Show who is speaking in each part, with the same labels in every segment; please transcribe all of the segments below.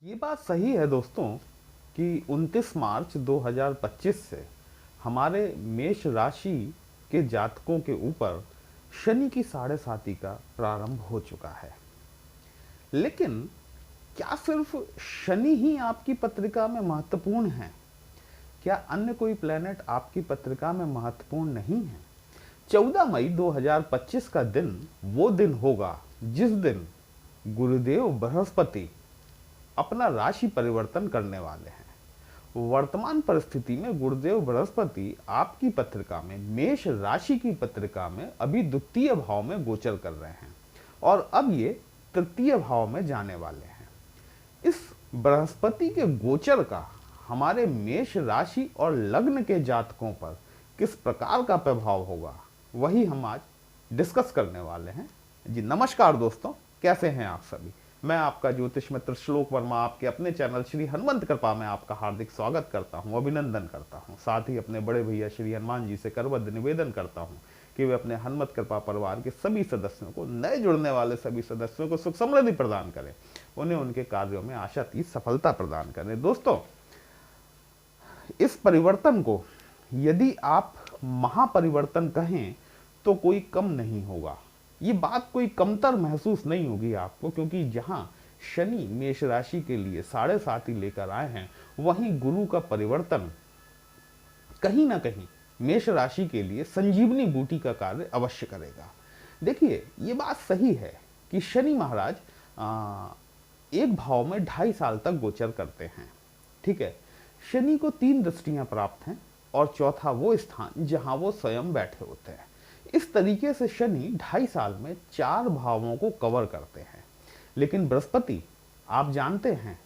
Speaker 1: ये बात सही है दोस्तों कि 29 मार्च 2025 से हमारे मेष राशि के जातकों के ऊपर शनि की साढ़े साती का प्रारंभ हो चुका है। लेकिन क्या सिर्फ शनि ही आपकी पत्रिका में महत्वपूर्ण है? क्या अन्य कोई प्लेनेट आपकी पत्रिका में महत्वपूर्ण नहीं है? 14 मई 2025 का दिन वो दिन होगा जिस दिन गुरुदेव बृहस्पति अपना राशि परिवर्तन करने वाले हैं। वर्तमान परिस्थिति में गुरुदेव बृहस्पति आपकी पत्रिका में मेष राशि की पत्रिका में अभी द्वितीय भाव में गोचर कर रहे हैं और अब ये तृतीय भाव में जाने वाले हैं। इस बृहस्पति के गोचर का हमारे मेष राशि और लग्न के जातकों पर किस प्रकार का प्रभाव होगा वही हम आज डिस्कस करने वाले हैं। जी नमस्कार दोस्तों, कैसे हैं आप सभी? मैं आपका ज्योतिष मित्र श्लोक वर्मा आपके अपने चैनल श्री हनुमंत कृपा में आपका हार्दिक स्वागत करता हूं, अभिनंदन करता हूं। साथ ही अपने बड़े भैया श्री हनुमान जी से करबद्ध निवेदन करता हूं कि वे अपने हनुमत कृपा परिवार के सभी सदस्यों को, नए जुड़ने वाले सभी सदस्यों को सुख समृद्धि प्रदान करें, उन्हें उनके कार्यों में आशातीत सफलता प्रदान करें। दोस्तों, इस परिवर्तन को यदि आप महापरिवर्तन कहें तो कोई कम नहीं होगा। ये बात कोई कमतर महसूस नहीं होगी आपको, क्योंकि जहां शनि मेष राशि के लिए साढ़े साती लेकर आए हैं, वहीं गुरु का परिवर्तन कहीं ना कहीं मेष राशि के लिए संजीवनी बूटी का कार्य अवश्य करेगा। देखिए, ये बात सही है कि शनि महाराज एक भाव में 2.5 साल तक गोचर करते हैं। ठीक है, शनि को 3 दृष्टियां प्राप्त हैं और चौथा वो स्थान जहां वो स्वयं बैठे होते हैं। इस तरीके से शनि 2.5 साल में 4 भावों को कवर करते हैं। लेकिन बृहस्पति, आप जानते हैं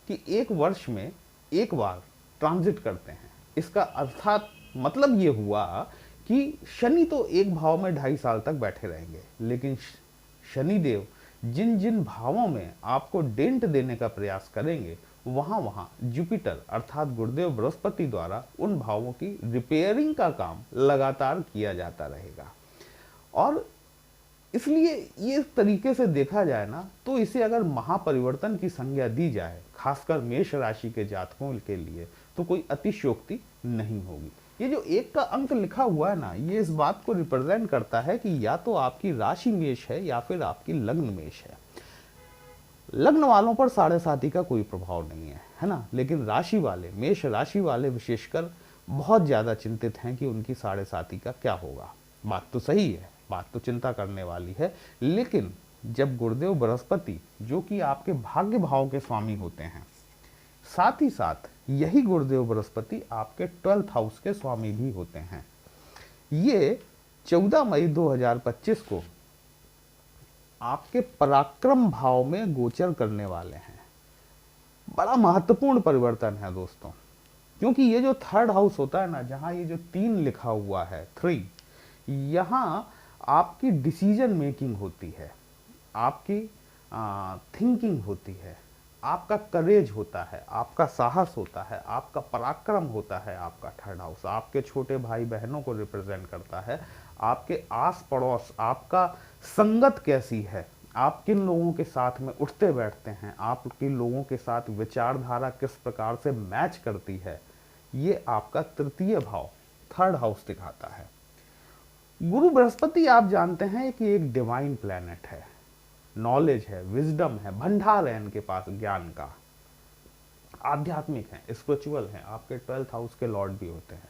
Speaker 1: कि एक वर्ष में एक बार ट्रांजिट करते हैं। इसका अर्थात मतलब ये हुआ कि शनि तो एक भाव में 2.5 साल तक बैठे रहेंगे, लेकिन शनिदेव जिन जिन भावों में आपको डेंट देने का प्रयास करेंगे, वहां वहां जुपिटर अर्थात गुरुदेव बृहस्पति द्वारा उन भावों की रिपेयरिंग का काम लगातार किया जाता रहेगा। और इसलिए ये तरीके से देखा जाए ना, तो इसे अगर महापरिवर्तन की संज्ञा दी जाए, खासकर मेष राशि के जातकों के लिए, तो कोई अतिशयोक्ति नहीं होगी। ये जो 1 का अंक लिखा हुआ है ना, ये इस बात को रिप्रेजेंट करता है कि या तो आपकी राशि मेष है या फिर आपकी लग्न मेष है। लग्न वालों पर साढ़े साती का कोई प्रभाव नहीं है ना, लेकिन राशि वाले, मेष राशि वाले विशेषकर बहुत ज्यादा चिंतित हैं कि उनकी साढ़े साती का क्या होगा। बात तो सही है, बात तो चिंता करने वाली है। लेकिन जब गुरुदेव बृहस्पति, जो कि आपके भाग्य भाव के स्वामी होते हैं, साथ ही साथ यही गुरुदेव बृहस्पति आपके 12th हाउस के स्वामी भी होते हैं, ये 14 मई 2025 को आपके पराक्रम भाव में गोचर करने वाले हैं। बड़ा महत्वपूर्ण परिवर्तन है दोस्तों, क्योंकि ये जो 3rd हाउस होता है ना, जहां ये जो 3 लिखा हुआ है, 3, यहां आपकी डिसीजन मेकिंग होती है, आपकी थिंकिंग होती है, आपका करेज होता है, आपका साहस होता है, आपका पराक्रम होता है। आपका 3rd हाउस आपके छोटे भाई बहनों को रिप्रेजेंट करता है, आपके आस पड़ोस, आपका संगत कैसी है, आप किन लोगों के साथ में उठते बैठते हैं, आप किन लोगों के साथ विचारधारा किस प्रकार से मैच करती है, ये आपका तृतीय भाव 3rd हाउस दिखाता है। गुरु बृहस्पति, आप जानते हैं कि एक डिवाइन प्लैनेट है, नॉलेज है, विजडम है, भंडार है इनके पास ज्ञान का, आध्यात्मिक है, स्पिरिचुअल है, आपके 12th हाउस के लॉर्ड भी होते हैं।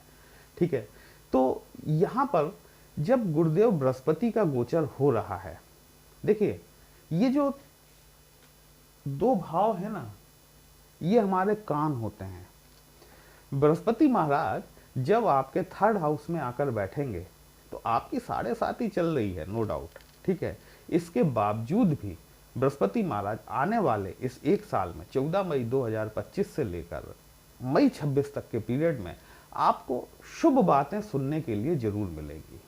Speaker 1: ठीक है, तो यहां पर जब गुरुदेव बृहस्पति का गोचर हो रहा है, देखिए ये जो 2 भाव है ना, ये हमारे कान होते हैं। बृहस्पति महाराज जब आपके 3rd हाउस में आकर बैठेंगे तो आपकी साढ़े साती चल रही है, नो डाउट। ठीक है, इसके बावजूद भी बृहस्पति महाराज आने वाले इस 1 साल में 14 मई 2025 से लेकर मई 26 तक के पीरियड में आपको शुभ बातें सुनने के लिए जरूर मिलेगी,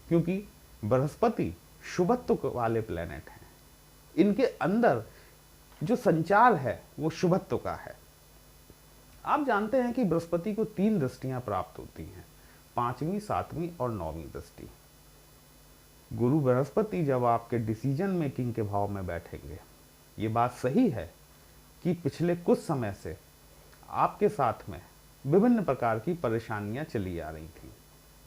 Speaker 1: क्योंकि बृहस्पति शुभत्व वाले प्लेनेट हैं। इनके अंदर जो संचार है वो शुभत्व का है। आप जानते हैं कि बृहस्पति को 3 दृष्टियां प्राप्त होती हैं, 5वीं, 7वीं और 9वीं दृष्टि। गुरु बृहस्पति जब आपके डिसीजन मेकिंग के भाव में बैठेंगे, ये बात सही है कि पिछले कुछ समय से आपके साथ में विभिन्न प्रकार की परेशानियां चली आ रही थी,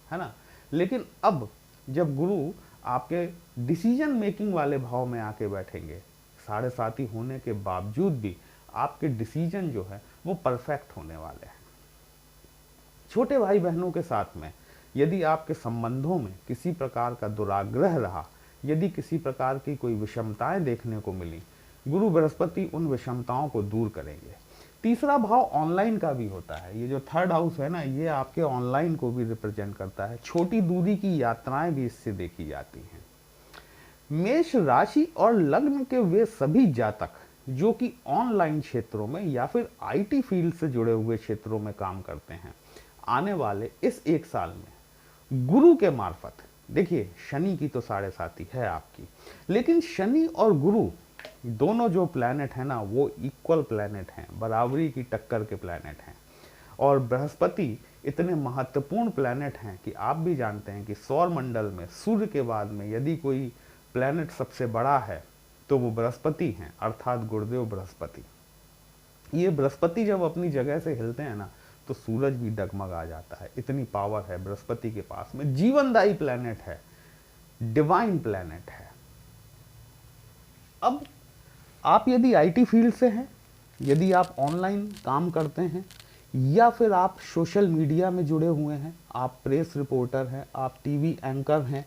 Speaker 1: है ना। लेकिन अब जब गुरु आपके डिसीजन मेकिंग वाले भाव में आके बैठेंगे, साढ़े साथी होने के बावजूद भी आपके डिसीजन जो है वो परफेक्ट होने वाले हैं। छोटे भाई बहनों के साथ में यदि आपके संबंधों में किसी प्रकार का दुराग्रह रहा, यदि किसी प्रकार की कोई विषमताएं देखने को मिली, गुरु बृहस्पति उन विषमताओं को दूर करेंगे। तीसरा भाव ऑनलाइन का भी होता है। ये जो थर्ड हाउस है ना, ये आपके ऑनलाइन को भी रिप्रेजेंट करता है। छोटी दूरी की यात्राएं भी इससे देखी जाती हैं। मेष राशि और लग्न के वे सभी जातक जो कि ऑनलाइन क्षेत्रों में या फिर आईटी फील्ड से जुड़े हुए क्षेत्रों में काम करते हैं, आने वाले इस एक साल में गुरु के मार्फत, देखिए शनि की तो साढ़े साथी है आपकी, लेकिन शनि और गुरु दोनों जो प्लैनेट है ना वो इक्वल प्लैनेट हैं, बराबरी की टक्कर के प्लैनेट हैं। और बृहस्पति इतने महत्वपूर्ण प्लैनेट हैं कि आप भी जानते हैं कि सौर मंडल में सूर्य के बाद में यदि कोई प्लैनेट सबसे बड़ा है तो वो बृहस्पति हैं, अर्थात गुरुदेव बृहस्पति। ये बृहस्पति जब अपनी जगह से हिलते हैं ना तो सूरज भी डगमगा जाता है, इतनी पावर है बृहस्पति के पास में। जीवनदायी प्लैनेट है, डिवाइन प्लैनेट है। अब आप यदि आईटी फील्ड से हैं, यदि आप ऑनलाइन काम करते हैं, या फिर आप सोशल मीडिया में जुड़े हुए हैं, आप प्रेस रिपोर्टर हैं, आप टीवी एंकर हैं,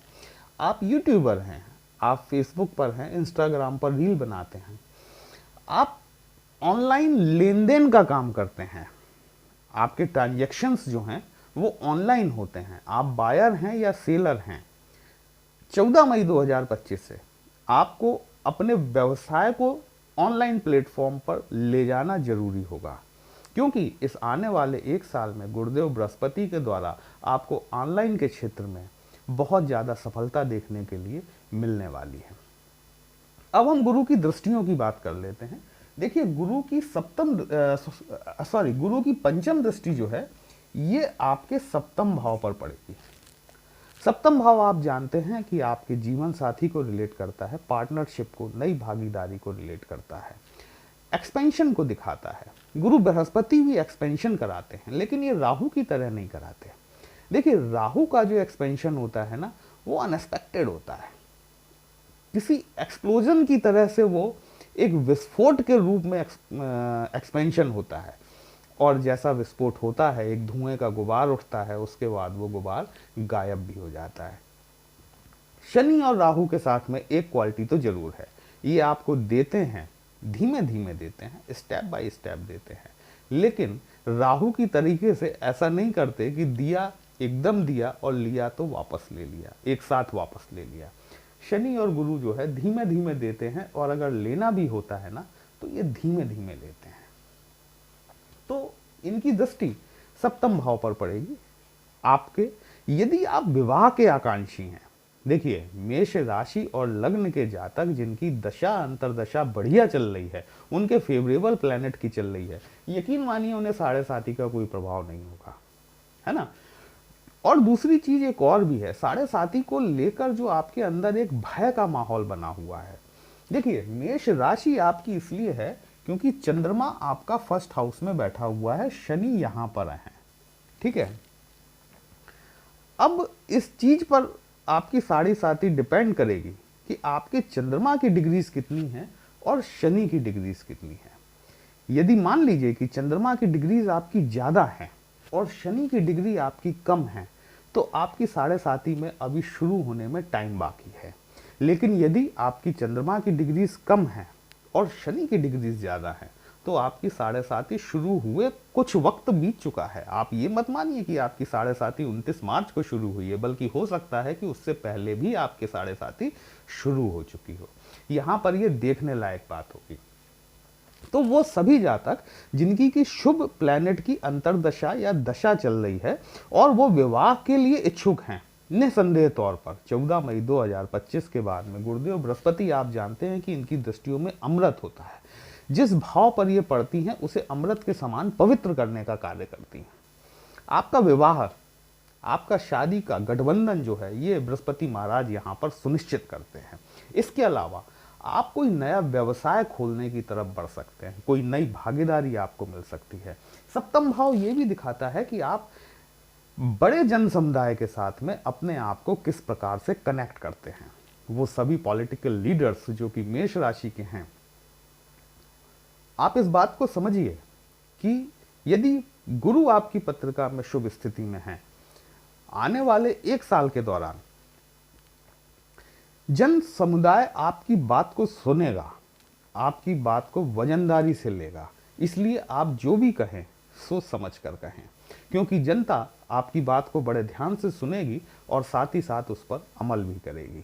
Speaker 1: आप यूट्यूबर हैं, आप फेसबुक पर हैं, इंस्टाग्राम पर रील बनाते हैं, आप ऑनलाइन लेन देन का काम करते हैं, आपके ट्रांजैक्शंस जो हैं वो ऑनलाइन होते हैं, आप बायर हैं या सेलर हैं, 14 मई 2025 से आपको अपने व्यवसाय को ऑनलाइन प्लेटफॉर्म पर ले जाना जरूरी होगा, क्योंकि इस आने वाले एक साल में गुरुदेव बृहस्पति के द्वारा आपको ऑनलाइन के क्षेत्र में बहुत ज़्यादा सफलता देखने के लिए मिलने वाली है। अब हम गुरु की दृष्टियों की बात कर लेते हैं। देखिए गुरु की पंचम दृष्टि जो है ये आपके सप्तम भाव पर पड़ेगी। सप्तम भाव आप जानते हैं कि आपके जीवन साथी को रिलेट करता है, पार्टनरशिप को, नई भागीदारी को रिलेट करता है, एक्सपेंशन को दिखाता है। गुरु बृहस्पति भी एक्सपेंशन कराते हैं, लेकिन ये राहु की तरह नहीं कराते। देखिए राहु का जो एक्सपेंशन होता है ना वो अनएक्सपेक्टेड होता है, किसी एक्सप्लोजन की तरह से वो एक विस्फोट के रूप में एक्सपेंशन होता है, और जैसा विस्फोट होता है एक धुएं का गुबार उठता है, उसके बाद वो गुबार गायब भी हो जाता है। शनि और राहु के साथ में एक क्वालिटी तो जरूर है, ये आपको देते हैं, धीमे धीमे देते हैं, स्टेप बाय स्टेप देते हैं, लेकिन राहु की तरीके से ऐसा नहीं करते कि दिया एकदम दिया और लिया तो वापस ले लिया, एक साथ वापस ले लिया। शनि और गुरु जो है धीमे धीमे देते हैं, और अगर लेना भी होता है ना तो ये धीमे धीमे लेते हैं। तो इनकी दृष्टि सप्तम भाव पर पड़ेगी आपके। यदि आप विवाह के आकांक्षी हैं, देखिए मेष राशि और लग्न के जातक जिनकी दशा अंतरदशा बढ़िया चल रही है, उनके फेवरेबल प्लैनेट की चल रही है, यकीन मानिए उन्हें साढ़े साथी का कोई प्रभाव नहीं होगा, है ना। और दूसरी चीज एक और भी है, साढ़े साथी को लेकर जो आपके अंदर एक भय का माहौल बना हुआ है। देखिए मेष राशि आपकी इसलिए है क्योंकि चंद्रमा आपका फर्स्ट हाउस में बैठा हुआ है, शनि यहां पर है, ठीक है। अब इस चीज पर आपकी साढ़े साथी डिपेंड करेगी कि आपके चंद्रमा की डिग्रीज कितनी है और शनि की डिग्रीज कितनी है। यदि मान लीजिए कि चंद्रमा की डिग्रीज आपकी ज्यादा है और शनि की डिग्री आपकी कम है, तो आपकी साढ़े साथी में अभी शुरू होने में टाइम बाकी है। लेकिन यदि आपकी चंद्रमा की डिग्रीज कम है और शनि की डिग्रीज ज्यादा है, तो आपकी साढ़े साथी शुरू हुए कुछ वक्त बीत चुका है। आप ये मत मानिए कि आपकी साढ़े साथी 29 मार्च को शुरू हुई है, बल्कि हो सकता है कि उससे पहले भी आपके साढ़े साथी शुरू हो चुकी हो। यहां पर ये देखने लायक बात होगी। तो वो सभी जातक जिनकी की शुभ प्लैनेट की अंतरदशा या दशा चल रही है और वो विवाह के लिए इच्छुक हैं, निसंदेह तौर पर 14 मई 2025 के बाद में गुरुदेव बृहस्पति, आप जानते हैं कि इनकी दृष्टियों में अमृत होता है। जिस भाव पर ये पड़ती हैं उसे अमृत के समान पवित्र करने का कार्य करती हैं। आपका विवाह, आपका शादी का गठबंधन जो है ये बृहस्पति महाराज यहाँ पर सुनिश्चित करते हैं। इसके अलावा आप कोई नया व्यवसाय खोलने की तरफ बढ़ सकते हैं, कोई नई भागीदारी आपको मिल सकती है। सप्तम भाव ये भी दिखाता है कि आप बड़े जन समुदाय के साथ में अपने आप को किस प्रकार से कनेक्ट करते हैं। वो सभी पॉलिटिकल लीडर्स जो कि मेष राशि के हैं, आप इस बात को समझिए कि यदि गुरु आपकी पत्रिका में शुभ स्थिति में है, आने वाले 1 साल के दौरान जन समुदाय आपकी बात को सुनेगा, आपकी बात को वजनदारी से लेगा। इसलिए आप जो भी कहें सोच समझ कर कहें, क्योंकि जनता आपकी बात को बड़े ध्यान से सुनेगी और साथ ही साथ उस पर अमल भी करेगी।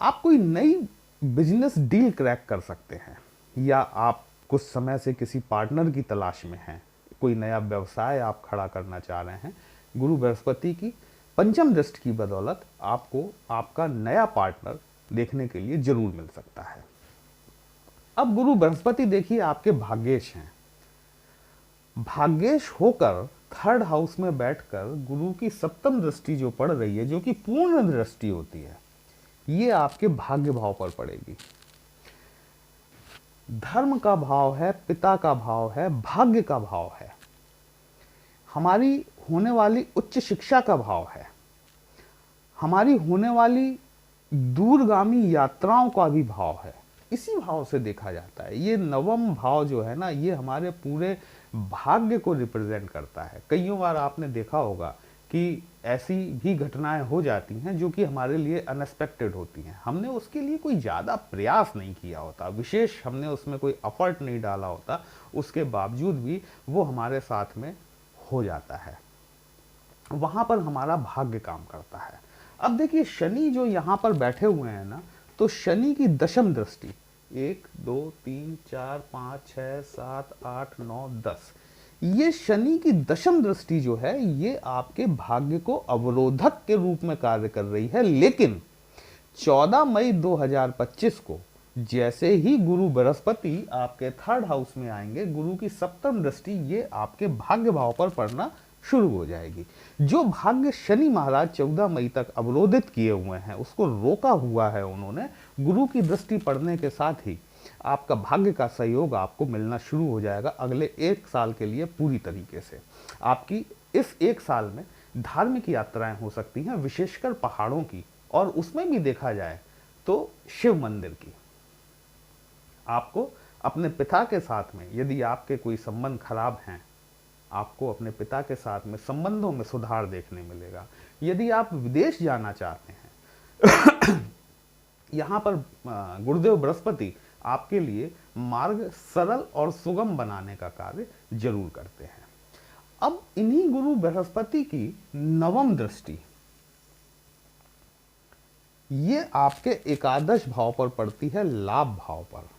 Speaker 1: आप कोई नई बिजनेस डील क्रैक कर सकते हैं, या आप कुछ समय से किसी पार्टनर की तलाश में हैं, कोई नया व्यवसाय आप खड़ा करना चाह रहे हैं। गुरु बृहस्पति की पंचम दृष्टि की बदौलत आपको आपका नया पार्टनर देखने के लिए जरूर मिल सकता है। अब गुरु बृहस्पति देखिए आपके भाग्येश हैं। भाग्येश होकर थर्ड हाउस में बैठकर गुरु की सप्तम दृष्टि जो पड़ रही है, जो कि पूर्ण दृष्टि होती है, ये आपके भाग्य भाव पर पड़ेगी। धर्म का भाव है, पिता का भाव है, भाग्य का भाव है, हमारी होने वाली उच्च शिक्षा का भाव है, हमारी होने वाली दूरगामी यात्राओं का भी भाव है। इसी भाव से देखा जाता है। ये नवम भाव जो है ना, ये हमारे पूरे भाग्य को रिप्रेजेंट करता है। कईयों बार आपने देखा होगा कि ऐसी भी घटनाएं हो जाती हैं जो कि हमारे लिए अनएक्सपेक्टेड होती हैं। हमने उसके लिए कोई ज़्यादा प्रयास नहीं किया होता, विशेष हमने उसमें कोई एफर्ट नहीं डाला होता, उसके बावजूद भी वो हमारे साथ में हो जाता है। वहाँ पर हमारा भाग्य काम करता है। अब देखिए शनि जो यहाँ पर बैठे हुए हैं ना, तो शनि की दशम दृष्टि 1 2 3 4 5 6 7 8 9 10, ये शनि की दशम दृष्टि जो है ये आपके भाग्य को अवरोधक के रूप में कार्य कर रही है। लेकिन 14 मई 2025 को जैसे ही गुरु बृहस्पति आपके थर्ड हाउस में आएंगे, गुरु की सप्तम दृष्टि ये आपके भाग्य भाव पर पड़ना शुरू हो जाएगी। जो भाग्य शनि महाराज 14 मई तक अवरोधित किए हुए हैं, उसको रोका हुआ है उन्होंने, गुरु की दृष्टि पड़ने के साथ ही आपका भाग्य का सहयोग आपको मिलना शुरू हो जाएगा अगले 1 साल के लिए पूरी तरीके से। आपकी इस 1 साल में धार्मिक यात्राएं हो सकती हैं, विशेषकर पहाड़ों की, और उसमें भी देखा जाए तो शिव मंदिर की। आपको अपने पिता के साथ में, यदि आपके कोई संबंध खराब हैं, आपको अपने पिता के साथ में संबंधों में सुधार देखने मिलेगा। यदि आप विदेश जाना चाहते हैं, यहाँ पर गुरुदेव बृहस्पति आपके लिए मार्ग सरल और सुगम बनाने का कार्य जरूर करते हैं। अब इन्हीं गुरु बृहस्पति की नवम दृष्टि ये आपके एकादश भाव पर पड़ती है, लाभ भाव पर,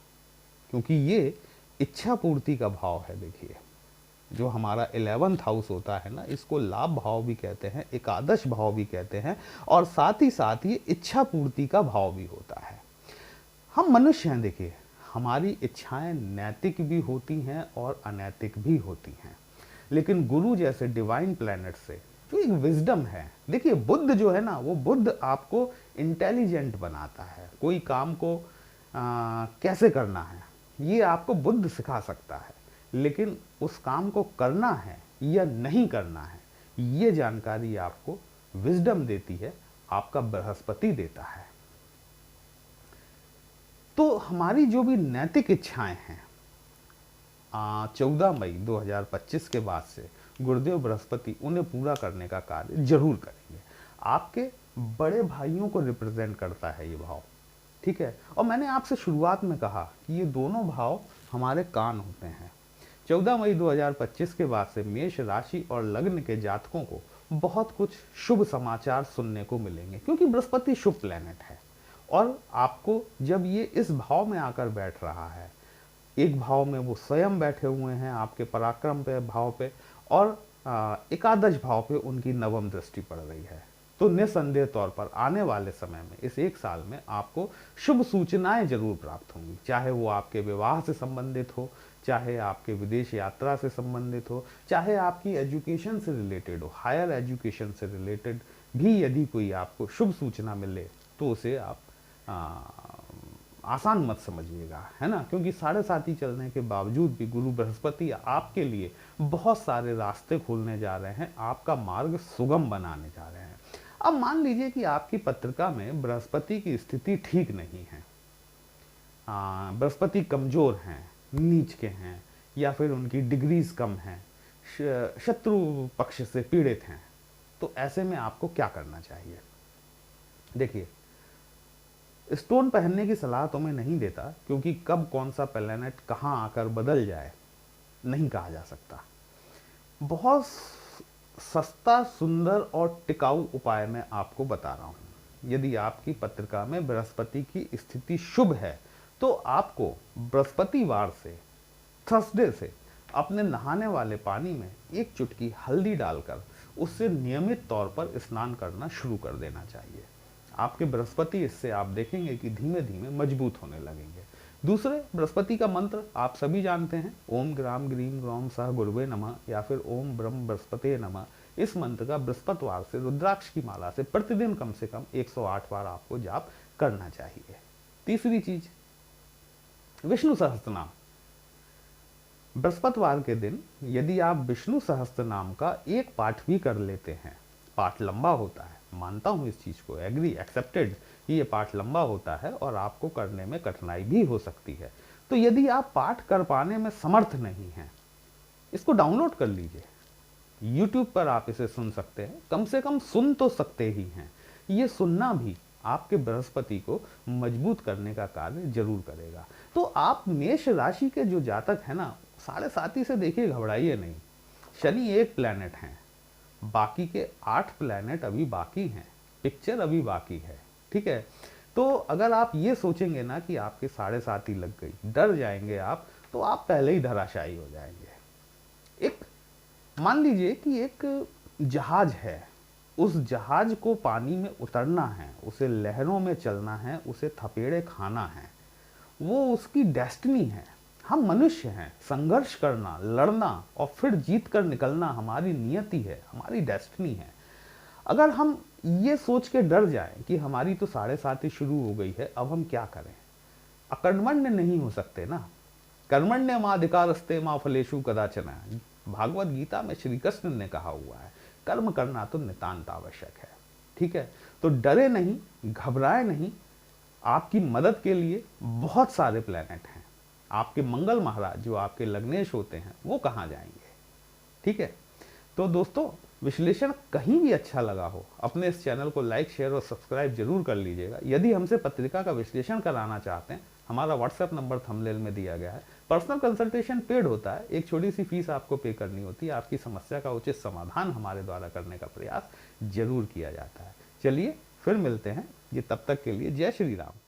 Speaker 1: क्योंकि ये इच्छा पूर्ति का भाव है। देखिए जो हमारा 11th हाउस होता है ना, इसको लाभ भाव भी कहते हैं, एकादश भाव भी कहते हैं, और साथ ही साथ ये इच्छा पूर्ति का भाव भी होता है। हम मनुष्य हैं, देखिए हमारी इच्छाएं नैतिक भी होती हैं और अनैतिक भी होती हैं, लेकिन गुरु जैसे डिवाइन प्लैनेट से जो एक विजडम है, देखिए बुद्ध जो है ना, वो बुद्ध आपको इंटेलिजेंट बनाता है। कोई काम को कैसे करना है ये आपको बुद्ध सिखा सकता है, लेकिन उस काम को करना है या नहीं करना है ये जानकारी आपको विजडम देती है, आपका बृहस्पति देता है। तो हमारी जो भी नैतिक इच्छाएं हैं 14 मई 2025 के बाद से गुरुदेव बृहस्पति उन्हें पूरा करने का कार्य जरूर करेंगे। आपके बड़े भाइयों को रिप्रेजेंट करता है ये भाव, ठीक है। और मैंने आपसे शुरुआत में कहा कि ये दोनों भाव हमारे कान होते हैं। 14 मई 2025 के बाद से मेष राशि और लग्न के जातकों को बहुत कुछ शुभ समाचार सुनने को मिलेंगे, क्योंकि बृहस्पति शुभ प्लेनेट है। और आपको जब ये इस भाव में आकर बैठ रहा है, एक भाव में वो स्वयं बैठे हुए हैं आपके पराक्रम पे भाव पे, और एकादश भाव पे उनकी नवम दृष्टि पड़ रही है, तो निसंदेह तौर पर आने वाले समय में इस 1 साल में आपको शुभ सूचनाएं जरूर प्राप्त होंगी। चाहे वो आपके विवाह से संबंधित हो, चाहे आपके विदेश यात्रा से संबंधित हो, चाहे आपकी एजुकेशन से रिलेटेड हो, हायर एजुकेशन से रिलेटेड भी यदि कोई आपको शुभ सूचना मिले तो उसे आसान मत समझिएगा, है ना, क्योंकि साढ़े साथी चलने के बावजूद भी गुरु बृहस्पति आपके लिए बहुत सारे रास्ते खोलने जा रहे हैं, आपका मार्ग सुगम बनाने जा रहे हैं। अब मान लीजिए कि आपकी पत्रिका में बृहस्पति की स्थिति ठीक नहीं है, बृहस्पति कमजोर हैं, नीच के हैं, या फिर उनकी डिग्रीज कम हैं, शत्रु पक्ष से पीड़ित हैं, तो ऐसे में आपको क्या करना चाहिए? देखिए, स्टोन पहनने की सलाह तो मैं नहीं देता, क्योंकि कब कौन सा प्लैनेट कहाँ आकर बदल जाए नहीं कहा जा सकता। बहुत सस्ता, सुंदर और टिकाऊ उपाय मैं आपको बता रहा हूँ। यदि आपकी पत्रिका में बृहस्पति की स्थिति शुभ है तो आपको बृहस्पतिवार से, थर्सडे से अपने नहाने वाले पानी में एक चुटकी हल्दी डालकर उससे नियमित तौर पर स्नान करना शुरू कर देना चाहिए। आपके बृहस्पति इससे आप देखेंगे कि धीमे धीमे मजबूत होने लगेंगे। दूसरे, बृहस्पति का मंत्र आप सभी जानते हैं, ओम ग्राम ग्रीम ग्रौम सह गुरुवे नमः या फिर ओम ब्रह्म बृहस्पते नमः। इस मंत्र का बृहस्पतिवार से रुद्राक्ष की माला से प्रतिदिन कम से कम 108 बार आपको जाप करना चाहिए। तीसरी चीज, विष्णु सहस्त्रनाम। बृहस्पतिवार के दिन यदि आप विष्णु सहस्त्र नाम का एक पाठ भी कर लेते हैं, पाठ लंबा होता है, मानता हूं इस चीज को, एग्री, एक्सेप्टेड, ये पाठ लंबा होता है और आपको करने में कठिनाई भी हो सकती है। तो यदि आप पाठ कर पाने में समर्थ नहीं हैं, इसको डाउनलोड कर लीजिए, YouTube पर आप इसे सुन सकते हैं, कम से कम सुन तो सकते ही हैं। ये सुनना भी आपके बृहस्पति को मजबूत करने का कार्य जरूर करेगा। तो आप मेष राशि के जो जातक है ना, साढ़े साथी से देखिए घबराइए नहीं। शनि एक प्लैनेट है, बाकी के 8 प्लैनेट अभी बाकी हैं, पिक्चर अभी बाकी है, ठीक है। तो अगर आप ये सोचेंगे ना कि आपके साढ़े साथी लग गई, डर जाएंगे आप, तो आप पहले ही धराशायी हो जाएंगे। एक मान लीजिए कि एक जहाज है, उस जहाज को पानी में उतरना है, उसे लहरों में चलना है, उसे थपेड़े खाना है, वो उसकी डेस्टिनी है। हम मनुष्य हैं, संघर्ष करना, लड़ना और फिर जीत कर निकलना हमारी नियति है, हमारी डेस्टिनी है। अगर हम ये सोच के डर जाएं कि हमारी तो साढ़े साथी शुरू हो गई है, अब हम क्या करें, अकर्मण्य नहीं हो सकते ना। कर्मण्य माधिकारस्ते मां फलेषु कदाचन, भागवत गीता में श्री कृष्ण ने कहा हुआ है, कर्म करना तो नितांत आवश्यक है, ठीक है। तो डरे नहीं, घबराए नहीं, आपकी मदद के लिए बहुत सारे प्लैनेट हैं। आपके मंगल महाराज जो आपके लग्नेश होते हैं वो कहाँ जाएंगे, ठीक है। तो दोस्तों, विश्लेषण कहीं भी अच्छा लगा हो, अपने इस चैनल को लाइक, शेयर और सब्सक्राइब जरूर कर लीजिएगा। यदि हमसे पत्रिका का विश्लेषण कराना चाहते हैं, हमारा व्हाट्सएप नंबर थंबनेल में दिया गया है। पर्सनल कंसल्टेशन पेड होता है, एक छोटी सी फीस आपको पे करनी होती है। आपकी समस्या का उचित समाधान हमारे द्वारा करने का प्रयास जरूर किया जाता है। चलिए फिर मिलते हैं, ये तब तक के लिए जय श्री राम।